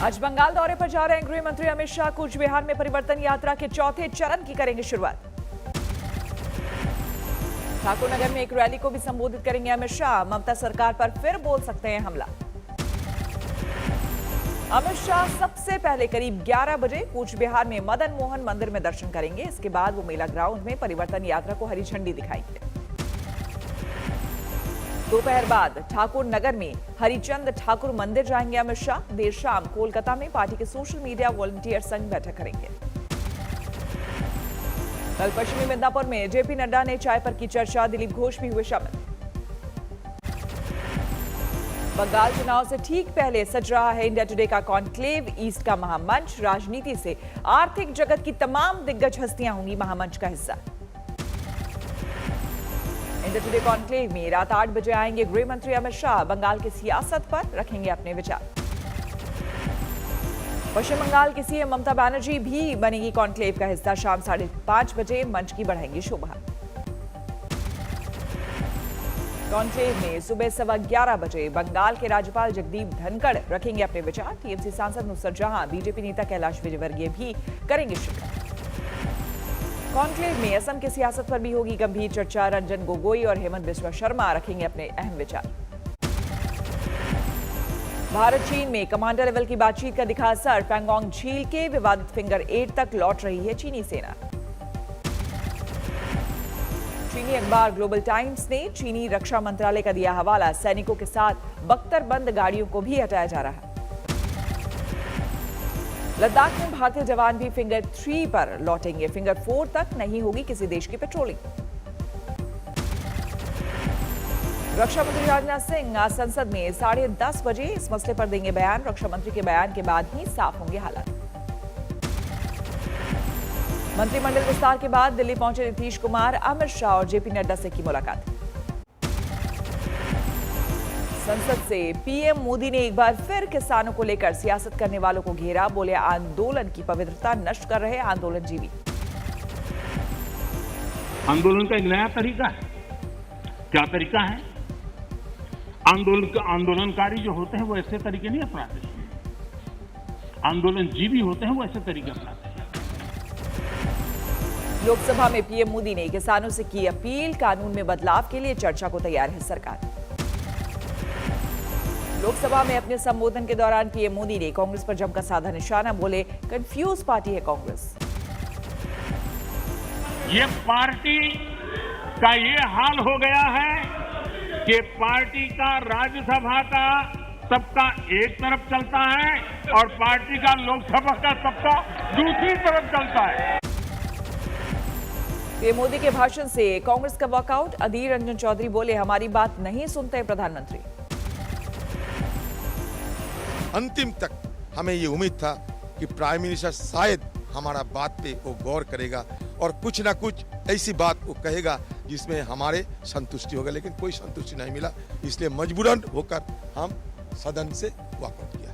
आज बंगाल दौरे पर जा रहे हैं गृह मंत्री अमित शाह। कूच बिहार में परिवर्तन यात्रा के चौथे चरण की करेंगे शुरुआत। ठाकुर नगर में एक रैली को भी संबोधित करेंगे अमित शाह। ममता सरकार पर फिर बोल सकते हैं हमला। अमित शाह सबसे पहले करीब 11 बजे कूच बिहार में मदन मोहन मंदिर में दर्शन करेंगे। इसके बाद वो मेला ग्राउंड में परिवर्तन यात्रा को हरी झंडी दिखाएंगे। दोपहर बाद ठाकुर नगर में हरिचंद ठाकुर मंदिर जाएंगे अमित शाह। देर शाम कोलकाता में पार्टी के सोशल मीडिया वॉलंटियर संघ बैठक करेंगे। कल पश्चिमी मिदनापुर में जेपी नड्डा ने चाय पर की चर्चा। दिलीप घोष भी हुए शामिल। बंगाल चुनाव से ठीक पहले सज रहा है इंडिया टुडे का कॉन्क्लेव, ईस्ट का महामंच। राजनीति से आर्थिक जगत की तमाम दिग्गज हस्तियां होंगी महामंच का हिस्सा। इंडिया टुडे कॉन्क्लेव में रात 8 बजे आएंगे गृह मंत्री अमित शाह। बंगाल की सियासत पर रखेंगे अपने विचार। पश्चिम बंगाल की सीएम ममता बनर्जी भी बनेगी कॉन्क्लेव का हिस्सा। शाम 5:30 बजे मंच की बढ़ाएंगी शोभा। कॉन्क्लेव में सुबह 11:15 बजे बंगाल के राज्यपाल जगदीप धनखड़ रखेंगे अपने विचार। टीएमसी सांसद नुसरत जहां, बीजेपी नेता कैलाश विजयवर्गीय भी करेंगे शिरकत। कॉन्क्लेव में असम की सियासत पर भी होगी गंभीर चर्चा। रंजन गोगोई और हेमंत बिस्वा शर्मा रखेंगे अपने अहम विचार। भारत चीन में कमांडर लेवल की बातचीत का दिखा असर। पैंगोंग झील के विवादित फिंगर 8 तक लौट रही है चीनी सेना। चीनी अखबार ग्लोबल टाइम्स ने चीनी रक्षा मंत्रालय का दिया हवाला। सैनिकों के साथ बख्तरबंद गाड़ियों को भी हटाया जा रहा है। लद्दाख में भारतीय जवान भी फिंगर 3 पर लौटेंगे। फिंगर 4 तक नहीं होगी किसी देश की पेट्रोलिंग। रक्षा मंत्री राजनाथ सिंह आज संसद में 10:30 बजे इस मसले पर देंगे बयान। रक्षा मंत्री के बयान के बाद ही साफ होंगे हालात। मंत्रिमंडल विस्तार के बाद दिल्ली पहुंचे नीतीश कुमार। अमित शाह और जेपी नड्डा से की मुलाकात। संसद से पीएम मोदी ने एक बार फिर किसानों को लेकर सियासत करने वालों को घेरा। बोले आंदोलन की पवित्रता नष्ट कर रहे आंदोलनजीवी। आंदोलन का एक नया तरीका है। क्या तरीका है? आंदोलनकारी जो होते हैं वो ऐसे तरीके नहीं अपनाते। आंदोलनजीवी होते हैं वो ऐसे तरीके अपनाते हैं। लोकसभा में पीएम मोदी ने किसानों से की अपील। कानून में बदलाव के लिए चर्चा को तैयार है सरकार। लोकसभा में अपने संबोधन के दौरान पीएम मोदी ने कांग्रेस पर जमकर साधा निशाना। बोले कंफ्यूज पार्टी है कांग्रेस। ये पार्टी का ये हाल हो गया है कि पार्टी का राज्यसभा का सबका एक तरफ चलता है और पार्टी का लोकसभा का सबका दूसरी तरफ चलता है। पीएम मोदी के भाषण से कांग्रेस का वॉकआउट। अधीर रंजन चौधरी बोले हमारी बात नहीं सुनते प्रधानमंत्री। अंतिम तक हमें ये उम्मीद था कि प्राइम मिनिस्टर शायद हमारा बात पे वो गौर करेगा और कुछ ना कुछ ऐसी बात वो कहेगा जिसमें हमारे संतुष्टि होगा, लेकिन कोई संतुष्टि नहीं मिला। इसलिए मजबूरन होकर हम सदन से वॉकआउट किया।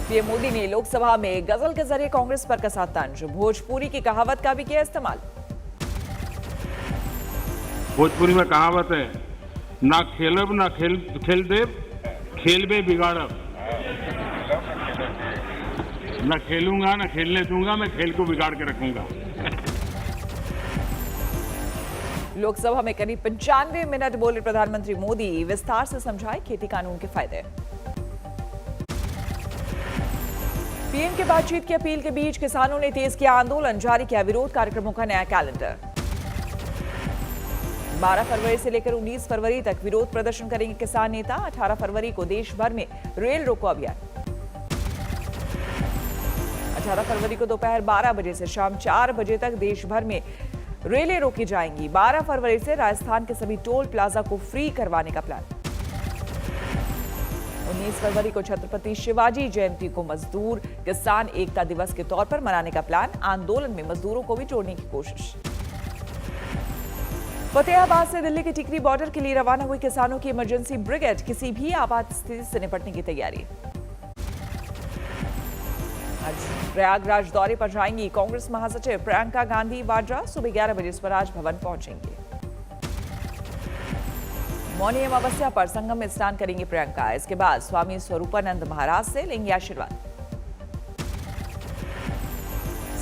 पीएम मोदी ने लोकसभा में गजल के जरिए कांग्रेस पर कसा तंज। भोजपुरी की कहावत का भी किया इस्तेमाल। भोजपुरी में कहावत है, ना खेलब ना खेल देव, खेल में बिगाड़ब। न खेलूंगा न खेलने दूंगा, मैं खेल को बिगाड़ के रखूंगा। लोकसभा में करीब 95 मिनट बोले प्रधानमंत्री मोदी। विस्तार से समझाए खेती कानून के फायदे। पीएम की बातचीत की अपील के बीच किसानों ने तेज किया आंदोलन। जारी किया विरोध कार्यक्रमों का नया कैलेंडर। 12 फरवरी से लेकर 19 फरवरी तक विरोध प्रदर्शन करेंगे किसान नेता। 18 फरवरी को देश भर में रेल रोको अभियान। 18 फरवरी को दोपहर 12 बजे से शाम 4 बजे तक देश भर में रेलें रोकी जाएंगी। 12 फरवरी से राजस्थान के सभी टोल प्लाजा को फ्री करवाने का प्लान। 19 फरवरी को छत्रपति शिवाजी जयंती को मजदूर किसान एकता दिवस के तौर पर मनाने का प्लान। आंदोलन में मजदूरों को भी जोड़ने की कोशिश। फतेहाबाद से दिल्ली के टिकरी बॉर्डर के लिए रवाना हुई किसानों की इमरजेंसी ब्रिगेड। किसी भी आपात स्थिति से निपटने की तैयारी। आज प्रयागराज दौरे पर जाएंगी कांग्रेस महासचिव प्रियंका गांधी वाड्रा। सुबह 11 बजे स्वराज भवन पहुंचेंगे। मौनी अमावस्या पर संगम में स्नान करेंगी प्रियंका। इसके बाद स्वामी स्वरूपानंद महाराज से लेंगे आशीर्वाद।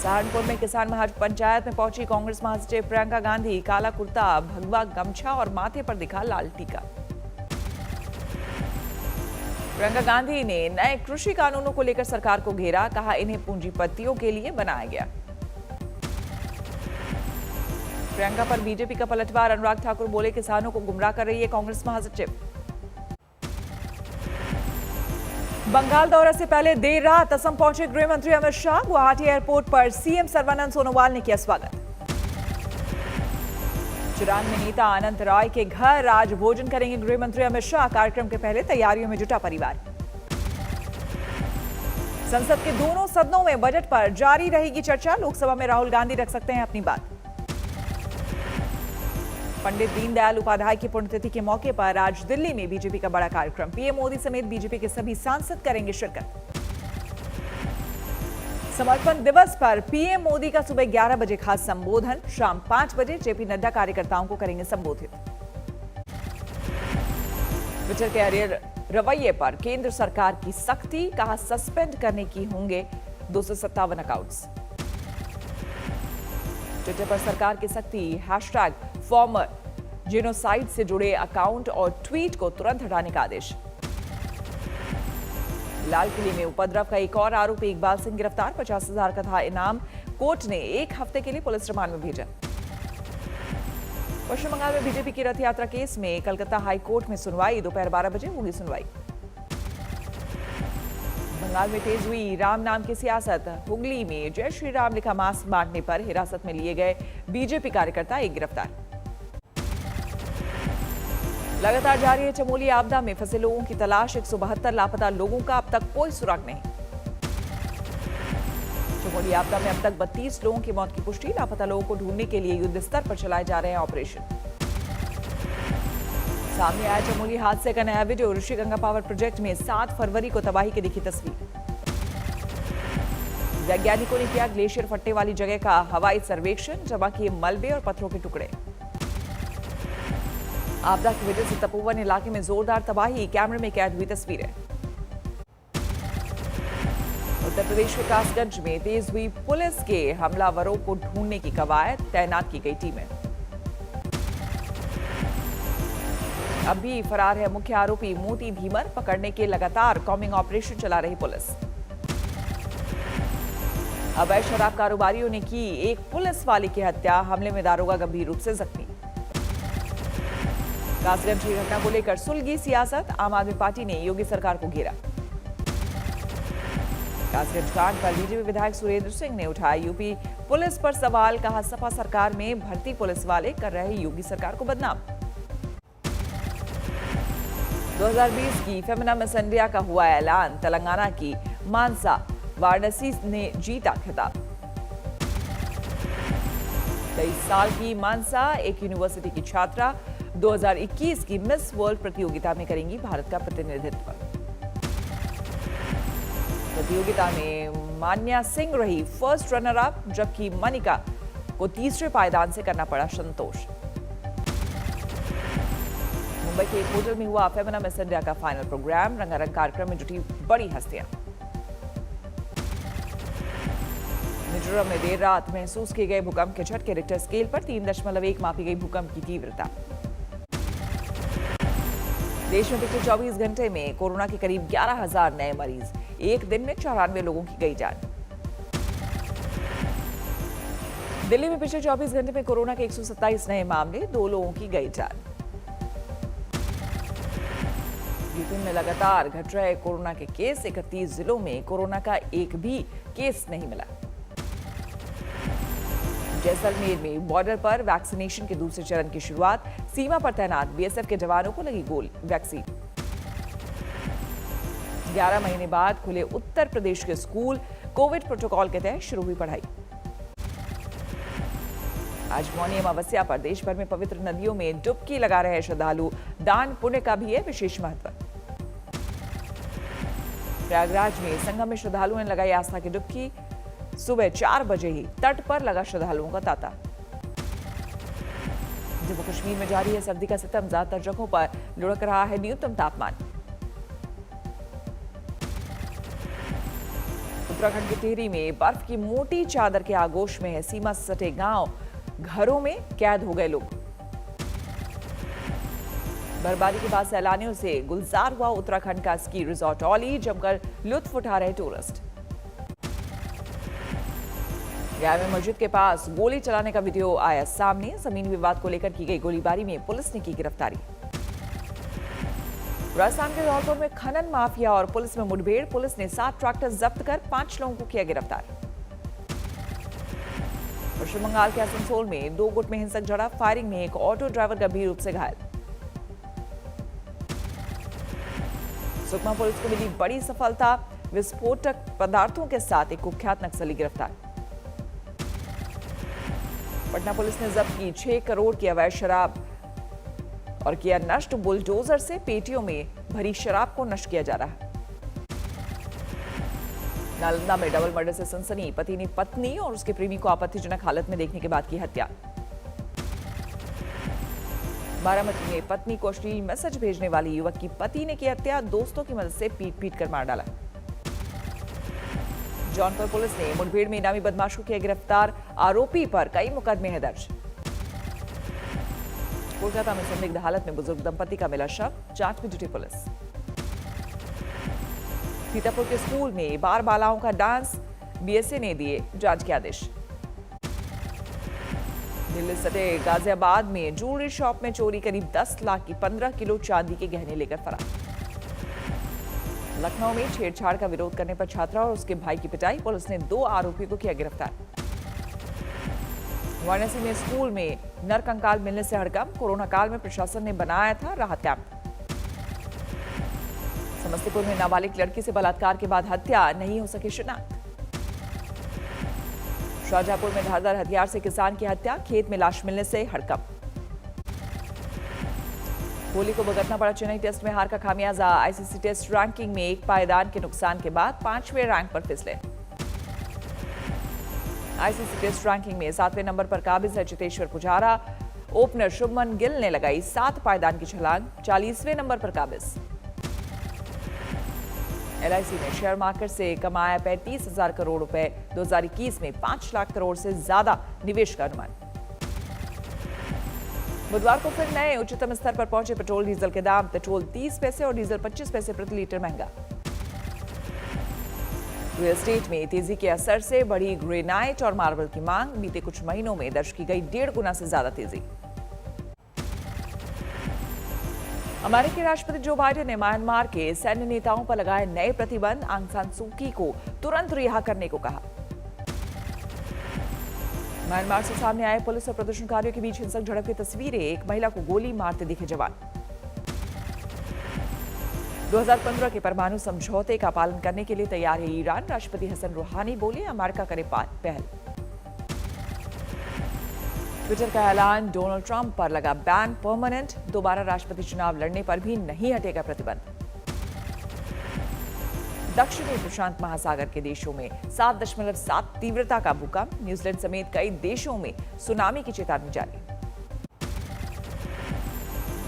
सहारनपुर में किसान महाज पंचायत में पहुंची कांग्रेस महासचिव प्रियंका गांधी। काला कुर्ता, भगवा गमछा और माथे पर दिखा लाल टीका। प्रियंका गांधी ने नए कृषि कानूनों को लेकर सरकार को घेरा। कहा, इन्हें पूंजीपतियों के लिए बनाया गया। प्रियंका पर बीजेपी का पलटवार। अनुराग ठाकुर बोले, किसानों को गुमराह कर रही है कांग्रेस महासचिव। बंगाल दौरे से पहले देर रात असम पहुंचे गृह मंत्री अमित शाह। गुवाहाटी एयरपोर्ट पर सीएम सर्बानंद सोनोवाल ने किया स्वागत। चिराग में नेता अनंत राय के घर आज भोजन करेंगे गृह मंत्री अमित शाह। कार्यक्रम के पहले तैयारियों में जुटा परिवार। संसद के दोनों सदनों में बजट पर जारी रहेगी चर्चा। लोकसभा में राहुल गांधी रख सकते हैं अपनी बात। पंडित दीनदयाल उपाध्याय की पुण्यतिथि के मौके पर आज दिल्ली में बीजेपी का बड़ा कार्यक्रम। पीएम मोदी समेत बीजेपी के सभी सांसद करेंगे शिरकत। समर्पण दिवस पर पीएम मोदी का सुबह 11 बजे खास संबोधन। शाम 5 बजे जेपी नड्डा कार्यकर्ताओं को करेंगे संबोधित। विचर रवैये पर केंद्र सरकार की सख्ती। कहा, सस्पेंड करने की होंगे 257 अकाउंट्स। ट्विटर पर सरकार की सख्ती। हैशटैग फॉर्मर जेनोसाइड से जुड़े अकाउंट और ट्वीट को तुरंत हटाने का आदेश। लाल किले में उपद्रव का एक और आरोपी इकबाल सिंह गिरफ्तार। 50,000 का था इनाम। कोर्ट ने 1 हफ्ते के लिए पुलिस रिमांड में भेजा। पश्चिम बंगाल में बीजेपी की रथ यात्रा केस में कलकत्ता हाई कोर्ट में सुनवाई। दोपहर 12 बजे होगी सुनवाई। बंगाल में तेज हुई राम नाम की सियासत। हुगली में जय श्री राम लिखा मास्क बांटने पर हिरासत में लिए गए बीजेपी कार्यकर्ता एक गिरफ्तार। लगातार जारी है चमोली आपदा में फंसे लोगों की तलाश। 172 लापता लोगों का अब तक कोई सुराग नहीं। चमोली आपदा में अब तक 32 लोगों की मौत की पुष्टि। लापता लोगों को ढूंढने के लिए युद्ध स्तर पर चलाए जा रहे हैं ऑपरेशन। सामने आया चमोली हादसे का नया वीडियो। ऋषिगंगा पावर प्रोजेक्ट में 7 फरवरी को तबाही की दिखी तस्वीर। वैज्ञानिकों ने किया ग्लेशियर फटने वाली जगह का हवाई सर्वेक्षण। जमा किए मलबे और पत्थरों के टुकड़े। आपदा की वजह से तपोवन इलाके में जोरदार तबाही। कैमरे में कैद हुई तस्वीरें। उत्तर प्रदेश के कासगंज में तेज हुई पुलिस के हमलावरों को ढूंढने की कवायद। तैनात की गई टीमें। अब भी फरार है मुख्य आरोपी मोती भीमर। पकड़ने के लगातार कॉम्बिंग ऑपरेशन चला रही पुलिस। अवैध शराब कारोबारियों ने की एक पुलिस वाले की हत्या। हमले में दारोगा गंभीर रूप से जख्मी। कासगंज की घटना को लेकर सुलगी सियासत। आम आदमी पार्टी ने योगी सरकार को घेरा। कासगंज कांड पर बीजेपी विधायक सुरेंद्र सिंह ने उठाया यूपी पुलिस पर सवाल। कहा, सपा सरकार में भर्ती पुलिस वाले कर रहे योगी सरकार को बदनाम। 2020 की फेमिना मिस इंडिया का हुआ ऐलान। तेलंगाना की मानसा वाराणसी ने जीता खिताब। 23 साल की मानसा एक यूनिवर्सिटी की छात्रा 2021 की मिस वर्ल्ड प्रतियोगिता में करेंगी भारत का प्रतिनिधित्व। प्रतियोगिता में मान्या सिंह रही फर्स्ट रनर अप, जबकि मनिका को तीसरे पायदान से करना पड़ा संतोष। मुंबई के एक होटल में हुआ फेमिना मिस इंडिया का फाइनल प्रोग्राम। रंगारंग कार्यक्रम में जुटी बड़ी हस्तियां। मिजोरम में देर रात महसूस किए गए भूकंप के झटके। रिक्टर स्केल पर 3.1 मापी गई भूकंप की तीव्रता। देश में पिछले 24 घंटे में कोरोना के करीब 11,000 नए मरीज। एक दिन में 94 लोगों की गई जान। दिल्ली में पिछले 24 घंटे में कोरोना के 127 नए मामले। 2 लोगों की गई जान। यूपी में लगातार घट रहे कोरोना के केस। 31 जिलों में कोरोना का एक भी केस नहीं मिला। जैसलमेर में बॉर्डर पर वैक्सीनेशन के दूसरे चरण की शुरुआत। सीमा पर तैनात बीएसएफ के जवानों को लगी गोल वैक्सीन। 11 महीने बाद खुले उत्तर प्रदेश के स्कूल। कोविड प्रोटोकॉल के तहत शुरू हुई पढ़ाई। आज मौनी अमावस्या पर देश भर में पवित्र नदियों में डुबकी लगा रहे श्रद्धालु। दान पुण्य का भी है विशेष महत्व। प्रयागराज में संगम में श्रद्धालुओं ने लगाई आस्था की डुबकी। सुबह 4 बजे ही तट पर लगा श्रद्धालुओं का तांता। जम्मू कश्मीर में जारी है सर्दी का सितम, ज्यादातर जगहों पर लुढ़क रहा है न्यूनतम तापमान। उत्तराखंड के टिहरी में बर्फ की मोटी चादर के आगोश में है सीमा से सटे गांव, घरों में कैद हो गए लोग। बर्फबारी के बाद सैलानियों से गुलजार हुआ उत्तराखंड का स्की रिजॉर्ट औली, जमकर लुत्फ उठा रहे टूरिस्ट। गया में मस्जिद के पास गोली चलाने का वीडियो आया सामने, जमीन विवाद को लेकर की गई गोलीबारी में पुलिस ने की गिरफ्तारी। राजस्थान के धौलपुर में खनन माफिया और पुलिस में मुठभेड़, पुलिस ने 7 ट्रैक्टर जब्त कर 5 लोगों को किया गिरफ्तार। पश्चिम बंगाल के आसनसोल में 2 गुट में हिंसक झड़प, फायरिंग में एक ऑटो ड्राइवर गंभीर रूप से घायल। सुकमा पुलिस को मिली बड़ी सफलता, विस्फोटक पदार्थों के साथ एक कुख्यात नक्सली गिरफ्तार। पटना पुलिस ने जब्त की 6 करोड़ की अवैध शराब और किया नष्ट, बुलडोजर से पेटियों में भरी शराब को नष्ट किया जा रहा है। नालंदा में डबल मर्डर से सनसनी, पति ने पत्नी और उसके प्रेमी को आपत्तिजनक हालत में देखने के बाद की हत्या। बारामती में पत्नी को अश्लील मैसेज भेजने वाले युवक की पति ने की हत्या, दोस्तों की मदद से पीट कर मार डाला। जौनपुर पुलिस ने मुठभेड़ में इनामी बदमाश को किया गिरफ्तार, आरोपी पर कई मुकदमे हैं दर्ज। कोलकाता में संदिग्ध हालत में बुजुर्ग दंपति का मिला शव, जांच में जुटी पुलिस। सीतापुर के स्कूल में बार बालाओं का डांस, बीएसए ने दिए जांच के आदेश। दिल्ली सटे गाजियाबाद में ज्वेलरी शॉप में चोरी, करीब 10 लाख की 15 किलो चांदी के गहने लेकर फरार। लखनऊ में छेड़छाड़ का विरोध करने पर छात्रा और उसके भाई की पिटाई, पुलिस ने 2 आरोपियों को किया गिरफ्तार। वाराणसी में स्कूल में नरकंकाल मिलने से हड़कंप, कोरोना काल में प्रशासन ने बनाया था राहत कैंप। समस्तीपुर में नाबालिग लड़की से बलात्कार के बाद हत्या, नहीं हो सकी शिनाख्त। शाहजहांपुर में धारदार हथियार से किसान की हत्या, खेत में लाश मिलने से हड़कंप। कोहली को भुगतना पड़ा चेन्नई टेस्ट में हार का खामियाजा, आईसीसी टेस्ट रैंकिंग में एक पायदान के नुकसान के बाद 5वें रैंक पर फिसले। आईसीसी टेस्ट रैंकिंग में 7वें नंबर पर काबिज है चेतेश्वर पुजारा, ओपनर शुभमन गिल ने लगाई 7 पायदान की छलांग, 40वें नंबर पर काबिज। एलआईसी ने शेयर मार्केट से कमाया 35,000 करोड़ रुपए, 2021 में 5 लाख करोड़ से ज्यादा निवेश का अनुमान। बुधवार को फिर नए उच्चतम स्तर पर पहुंचे पेट्रोल डीजल के दाम, पेट्रोल 30 पैसे और डीजल 25 पैसे प्रति लीटर महंगा। रियल एस्टेट में तेजी के असर से बढ़ी ग्रेनाइट और मार्बल की मांग, बीते कुछ महीनों में दर्ज की गई 1.5 गुना से ज्यादा तेजी। अमेरिकी राष्ट्रपति जो बाइडेन ने म्यांमार के सैन्य नेताओं पर लगाए नए प्रतिबंध, आंग सान सू की को तुरंत रिहा करने को कहा। म्यांमार से सामने आए पुलिस और प्रदर्शनकारियों के बीच हिंसक झड़प की तस्वीरें, एक महिला को गोली मारते दिखे जवान। 2015 के परमाणु समझौते का पालन करने के लिए तैयार है ईरान, राष्ट्रपति हसन रूहानी बोले अमेरिका करे पहल। ट्विटर का ऐलान, डोनाल्ड ट्रंप पर लगा बैन परमानेंट, दोबारा राष्ट्रपति चुनाव लड़ने पर भी नहीं हटेगा प्रतिबंध। दक्षिणी प्रशांत महासागर के देशों में 7.7 तीव्रता का भूकंप, न्यूजीलैंड समेत कई देशों में सुनामी की चेतावनी जारी।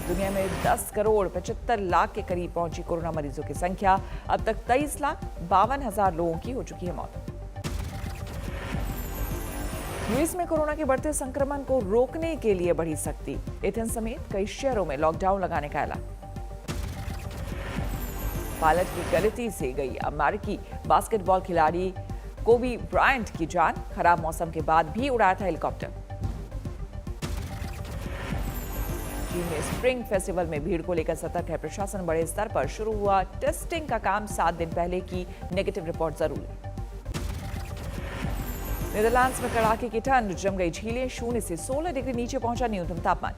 दुनिया में 10 करोड़ 75 लाख के करीब पहुंची कोरोना मरीजों की संख्या, अब तक 23,52,000 लोगों की हो चुकी है मौत। ग्रीस में कोरोना के बढ़ते संक्रमण को रोकने के लिए बढ़ी सख्ती, एथेंस समेत कई शहरों में लॉकडाउन लगाने का ऐलान। पायलट की गलती से गई अमेरिकी बास्केटबॉल खिलाड़ी कोबी ब्रायंट की जान, खराब मौसम के बाद भी उड़ाया था हेलीकॉप्टर। चीन में स्प्रिंग फेस्टिवल में भीड़ को लेकर सतर्क है प्रशासन, बड़े स्तर पर शुरू हुआ टेस्टिंग का काम, 7 दिन पहले की नेगेटिव रिपोर्ट जरूरी। नीदरलैंड्स में कड़ाके की ठंड, जम गई झीलें, 0 से 16 डिग्री नीचे पहुंचा न्यूनतम तापमान।